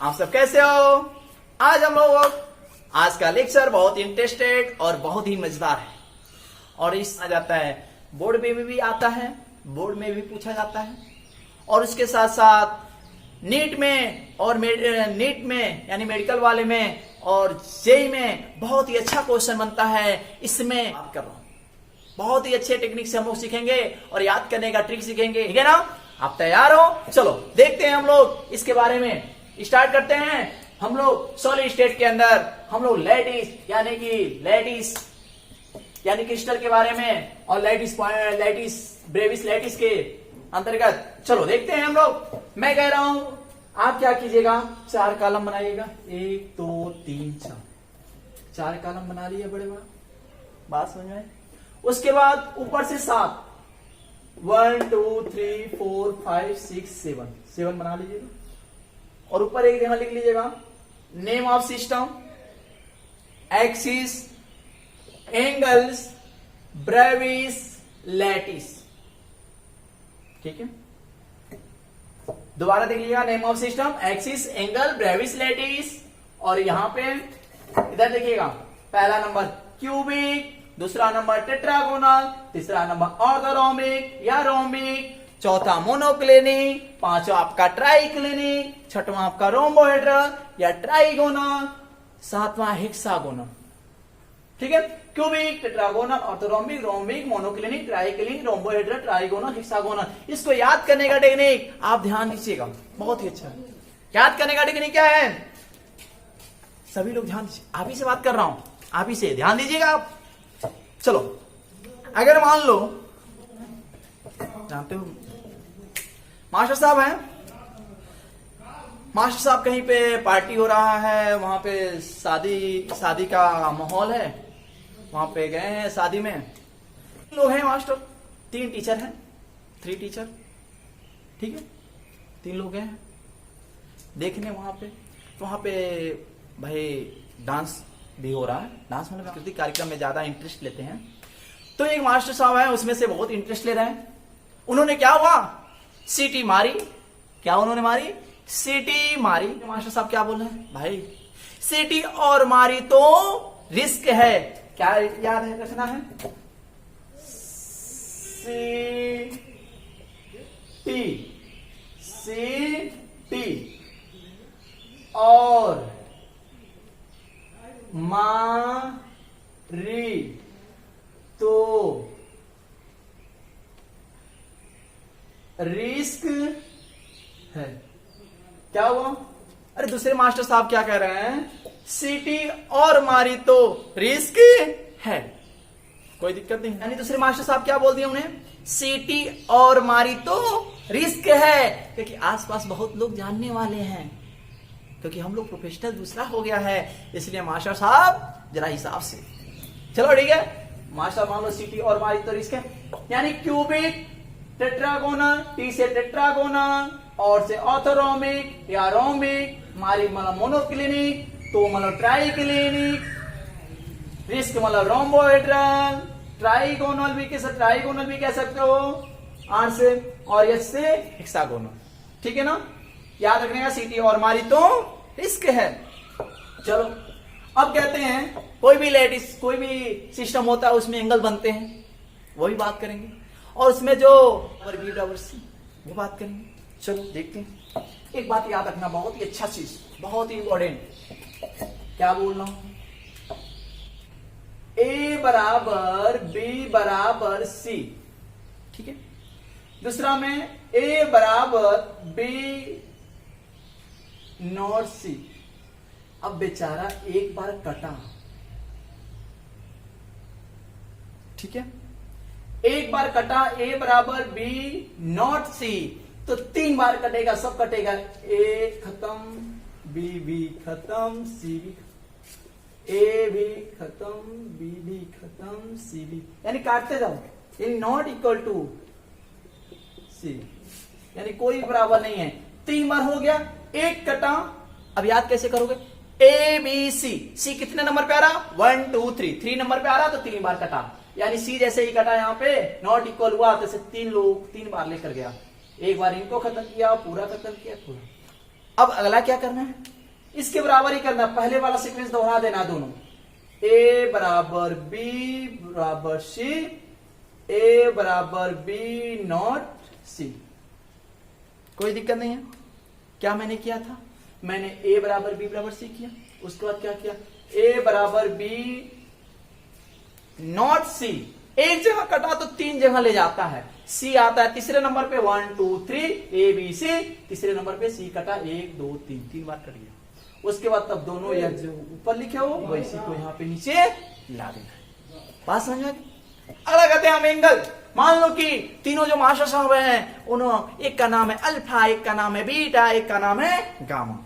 आप सब कैसे हो? आज हम लोग आज का लेक्चर बहुत इंटरेस्टेड और बहुत ही मजेदार है और इस आ जाता है बोर्ड में भी आता है, बोर्ड में भी पूछा जाता है और उसके साथ साथ नीट में और नीट में यानी मेडिकल वाले में और जेई में बहुत ही अच्छा क्वेश्चन बनता है। इसमें बात कर रहा हूं, बहुत ही अच्छे टेक्निक से हम लोग सीखेंगे और याद करने का ट्रिक सीखेंगे, ठीक है ना? आप तैयार हो? चलो देखते हैं हम लोग इसके बारे में। स्टार्ट करते हैं। हम लोग सॉलिड स्टेट के अंदर हम लोग लैटिस यानी क्रिस्टल के बारे में और लैटिस ब्रेविस लैटिस के अंतर्गत चलो देखते हैं हम लोग। मैं कह रहा हूं आप क्या कीजिएगा, 4 कॉलम बनाइएगा, 1 2 3 4 कॉलम बना लिए, बड़े बड़ा बात समझ में। उसके बाद ऊपर से 7 1 2 3 4 5 6 7 बना लीजिएगा और ऊपर एक यहां लिख लीजिएगा name of system, axis, angles, Brevis, lattice, ठीक है? दोबारा देख लीजिएगा, name of system, axis, angle, Brevis, lattice. और यहां पे इधर देखिएगा, पहला नंबर क्यूबिक, दूसरा नंबर टेट्रागोनल, तीसरा नंबर ऑर्थोरोमिक या रोमिक, चौथा मोनोक्लिनिक, पांचवा आपका ट्राइक्लिनिक, छठवां आपका रोम्बोहेड्रल या ट्राइगोनल, सातवां हेक्सागोनल, ठीक है? Cubic, tetragonal, orthorhombic, rhombic, monoclinic, triclinic, rhombohedral, trigonal, hexagonal. इसको याद करने का टेक्निक आप ध्यान दीजिएगा, बहुत ही अच्छा है। याद करने का टेक्निक क्या है? सभी लोग ध्यान दीजिए, आप ही से बात कर रहा हूं, आप ही से ध्यान दीजिएगा आप। चलो अगर मान लो जानते हो मास्टर साहब हैं, मास्टर साहब कहीं पे पार्टी हो रहा है, वहां पे शादी का माहौल है, वहां पे गए हैं शादी में, लोग हैं मास्टर, 3 टीचर हैं, 3 टीचर, ठीक है? 3 लोग हैं देखने वहां पे भाई डांस भी हो रहा है। डांस मतलब सांस्कृतिक कार्यक्रम में ज्यादा इंटरेस्ट लेते हैं, तो एक मास्टर साहब है उसमें से बहुत इंटरेस्ट ले रहे हैं। उन्होंने क्या हुआ, सीटी मारी। क्या उन्होंने मारी? सीटी मारी। मास्टर साहब क्या बोल रहे हैं, भाई सीटी और मारी तो रिस्क है। क्या याद है, रखना है, सीटी और मारी तो रिस्क है। क्या हुआ? अरे दूसरे मास्टर साहब क्या कह रहे हैं, सीटी और मारी तो रिस्क है, कोई दिक्कत नहीं। यानी दूसरे मास्टर साहब क्या बोल दिए उन्हें, सीटी और मारी तो रिस्क है, क्योंकि आसपास बहुत लोग जानने वाले हैं, क्योंकि हम लोग प्रोफेशनल दूसरा हो गया है, इसलिए मास्टर साहब जरा हिसाब से। चलो ठीक है, मास्टर मान लो सीटी और मारी तो रिस्क है, यानी क्यूबिक, टेट्रागोनल, टी से टेट्रागोनल, और से ऑर्थोरोमिक या रोमिक, मारी मतलब मोनोक्लिनिक, तो मतलब ट्राइक्लिनिक, रिस्क मतलब रोम्बोहेड्रल, ट्राइगोनल भी कह सकते हो, आर से, और एच से हेक्सागोनल, ठीक है ना? याद रखने का, सीटी और मारी तो रिस्क है। चलो अब कहते हैं कोई भी लैटिस, कोई भी सिस्टम होता है उसमें एंगल बनते हैं, वही बात करेंगे, और उसमें जो बी बराबर सी वो बात करेंगे। चलो देखते हैं। एक बात याद रखना, बहुत ही अच्छा चीज, बहुत ही इंपॉर्टेंट, क्या बोल रहा हूं, ए बराबर बी बराबर सी, ठीक है? दूसरा में ए बराबर बी नॉट सी। अब बेचारा एक बार कटा, ठीक है? एक बार कटा, ए बराबर बी नॉट सी, तो 3 बार कटेगा, सब कटेगा, ए खत्म, बी खत्म, सी भी, ए भी खत्म, बी खत्म, सी भी, यानी काटते जाओ, यानी नॉट इक्वल टू सी, यानी कोई बराबर नहीं है। 3 बार हो गया, एक कटा। अब याद कैसे करोगे, ए बी सी कितने नंबर पे आ रहा, 1 2 3 नंबर पे आ रहा, तो 3 बार कटा, यानी सी जैसे ही कटा यहाँ पे नॉट इक्वल हुआ, तो 3 बार लेकर गया, एक बार इनको खत्म किया, पूरा खत्म किया, पूरा अब अगला क्या करना है, इसके बराबर ही करना, पहले वाला सीक्वेंस दोहरा देना दोनों, ए बराबर बी बराबर सी, ए बराबर बी नॉट सी। कोई दिक्कत नहीं है। क्या मैंने किया था, मैंने ए बराबर बी बराबर सी किया, उसके बाद क्या किया, ए बराबर बी नॉट सी, एक जगह कटा तो तीन जगह ले जाता है, सी आता है तीसरे नंबर पे 1 2 3 ए बी सी, तीसरे नंबर पे सी कटा 1 2 3, तीन बार कट गया। उसके बाद तब दोनों यह जो ऊपर लिखे हो वैसी को यहाँ पे नीचे ला देना। बात समझ में? अगला कहते हैं हम एंगल। मान लो कि तीनों जो मास्टर साहब हैं उन्होंने, एक का नाम है अल्फा, एक का नाम है बीटा, एक का नाम है गामा।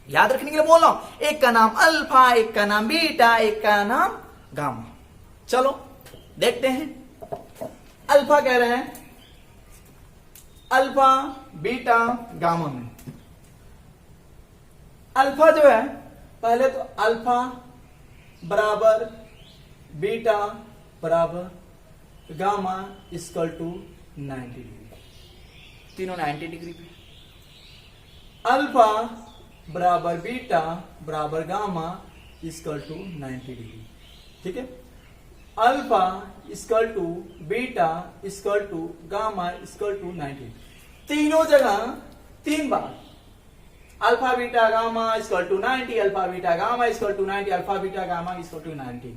याद रखने के लिए बोल रहा हूं, एक का नाम अल्फा, एक का नाम बीटा, एक का नाम गामा। चलो देखते हैं। अल्फा कह रहे हैं, अल्फा बीटा गामा में अल्फा जो है, पहले तो अल्फा बराबर बीटा बराबर गामा इक्वल टू 90 डिग्री, तीनों 90 डिग्री पे। अल्फा बराबर बीटा बराबर गामा इक्वल टू 90 डिग्री, ठीक है। Alpha equal to beta equal to gamma equal to 90, तीनों जगह तीन बार alpha beta gamma equal to 90, alpha beta gamma equal to 90, alpha beta gamma equal to 90।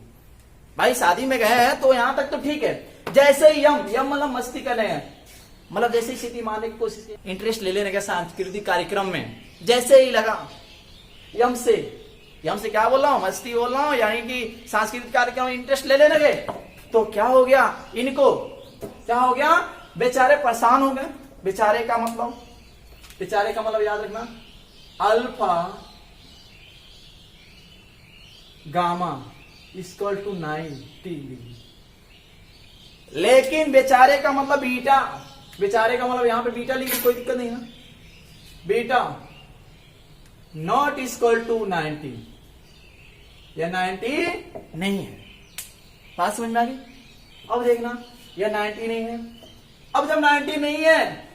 भाई शादी में गए हैं तो यहां तक तो ठीक है। जैसे ही यम मतलब मस्ती कर रहे हैं, मतलब जैसे ही सीटी मारने की कोशिश, इंटरेस्ट ले लेने का सांस्कृतिक कार्यक्रम में, जैसे ही लगा यम से क्या बोल रहा हूं, मस्ती बोल रहा हूं, यानी कि सांस्कृतिक कार्यक्रम में इंटरेस्ट ले लेने गए तो क्या हो गया, इनको क्या हो गया, बेचारे परेशान हो गए। बेचारे का मतलब याद रखना, alpha gamma equal to 90 degree. लेकिन बेचारे का मतलब बीटा, बेचारे का मतलब यहां पे बीटा लिखी, कोई दिक्कत नहीं ना, बीटा नॉट इक्वल टू 90, यह 90 नहीं है। बात समझ में आ गई? अब देखना, यह 90 नहीं है। अब जब 90 नहीं है,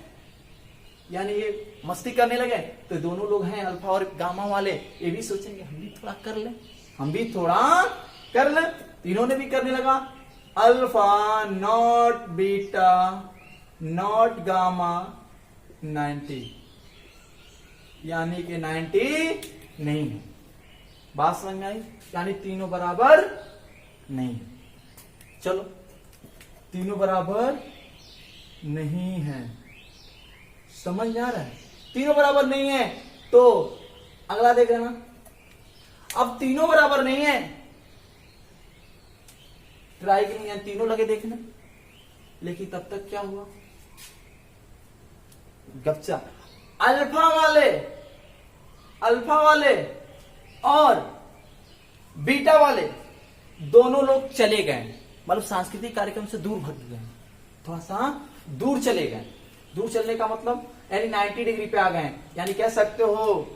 यानी ये मस्ती करने लगे, तो दोनों लोग हैं अल्फा और गामा वाले, ये भी सोचेंगे हम भी थोड़ा कर ले, हम भी थोड़ा कर ले। तीनों ने भी करने लगा, alpha not beta not gamma 90, यानी कि 90 नहीं है। बात समझ में आई? यानी तीनों बराबर नहीं है। चलो, तीनों बराबर नहीं है, समझ में आ रहा है? तीनों बराबर नहीं है तो अगला देख लेना। अब तीनों बराबर नहीं है, ट्राई की नहीं है, तीनों लगे देखने, लेकिन तब तक क्या हुआ, गपचा अल्फा वाले और बीटा वाले दोनों लोग चले गए, मतलब सांस्कृतिक कार्यक्रम से दूर भग गए, थोड़ा सा दूर चले गए। दूर चलने का मतलब यानी 90 डिग्री पे आ गए, यानी कह सकते हो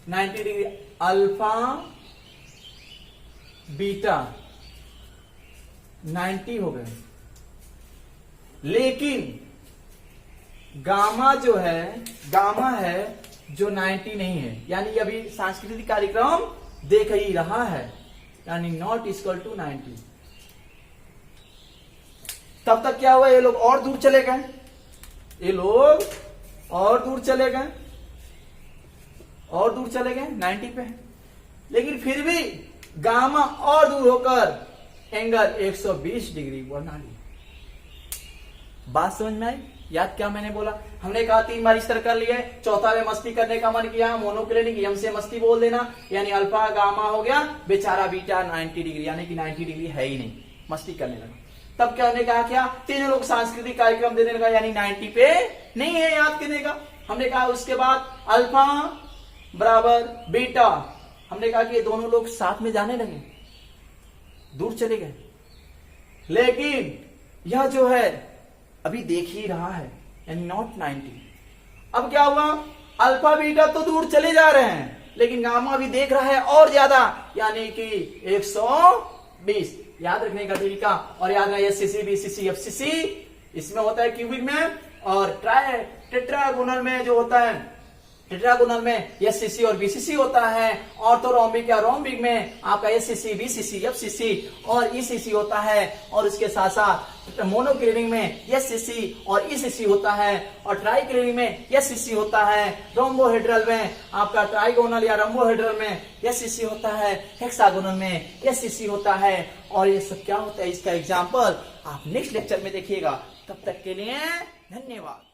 90 डिग्री। अल्फा बीटा 90 हो गए, लेकिन गामा है जो 90 नहीं है, यानी अभी सांस्कृतिक कार्यक्रम देख ही रहा है, यानी नॉट इक्वल टू 90। तब तक क्या हुआ, ये लोग और दूर चले गए, और दूर चले गए 90 पे। लेकिन फिर भी गामा और दूर होकर एंगल 120 डिग्री बना लिया। बात समझ में आई? याद क्या मैंने बोला, हमने कहा 3 बार इस तरह कर लिए, चौथा में मस्ती करने का मन किया, मोनोक्लिनिक यम से मस्ती बोल देना, यानी अल्फा गामा हो गया, बेचारा बीटा 90 डिग्री, यानी कि 90 डिग्री है ही नहीं, मस्ती करने लगा। तब क्या हमने कहा, क्या तीनों लोग सांस्कृतिक कार्यक्रम देने लगा, यानी 90 पे नहीं है, याद करने का। हमने कहा उसके बाद अल्फा बराबर बीटा, हमने कहा कि ये दोनों लोग साथ में जाने लगे, दूर चले गए, लेकिन यह जो है अभी देख ही रहा है, यानी नॉट 90। अब क्या हुआ, अल्फा बीटा तो दूर चले जा रहे हैं, लेकिन गामा भी देख रहा है और ज्यादा, यानी कि 120। याद रखने का तरीका, और याद रहे एससीसी बीसीसी एफसीसी इसमें होता है क्यूबिक में, और टेट्रागोनल में जो होता है टेट्रागोनल में एससीसी और बीसीसी होता है। ऑर्थोरोम्बिक या रोम्बिक में आपका एससीसी, बीसीसी, एफसीसी और ईसीसी होता है। और इसके साथ साथ मोनोक्लिनिक में एससीसी और ईसीसी होता है और ट्राइक्लिनिक में एससीसी होता है। रोम्बोहेड्रल में आपका ट्राइगोनल या रोम्बोहेड्रल में एससीसी होता है, हेक्सागोनल में एससीसी होता है। और ये सब क्या होता है, इसका एग्जांपल आप नेक्स्ट लेक्चर में देखिएगा। तब तक के लिए धन्यवाद।